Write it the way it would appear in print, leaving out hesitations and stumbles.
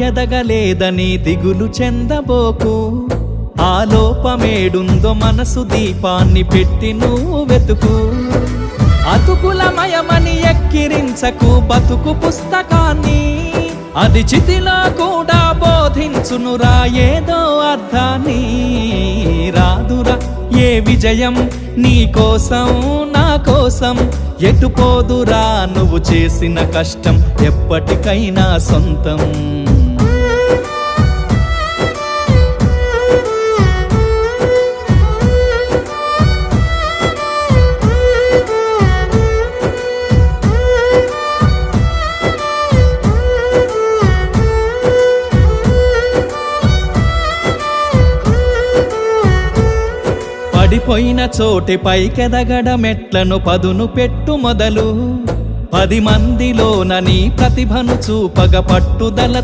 ఎదగలేదని దిగులు చెందబోకు, ఆ లోపమేడుందో మనసు దీపాన్ని పెట్టి నువ్వు వెతుకు. అతుకులమయమని ఎక్కిరించకు బతుకు పుస్తకాన్ని, అది చితిలో కూడా బోధించునురా ఏదో అర్థాన్ని. రాదురా ఏ విజయం నీ కోసం నా కోసం, ఎటుపోదురా నువ్వు చేసిన కష్టం ఎప్పటికైనా సొంతం. పడిపోయిన చోటి పైకెదగడ మెట్లను పదును పెట్టు మొదలు, 10 మందిలోన నీ ప్రతిభను చూపగ పట్టుదల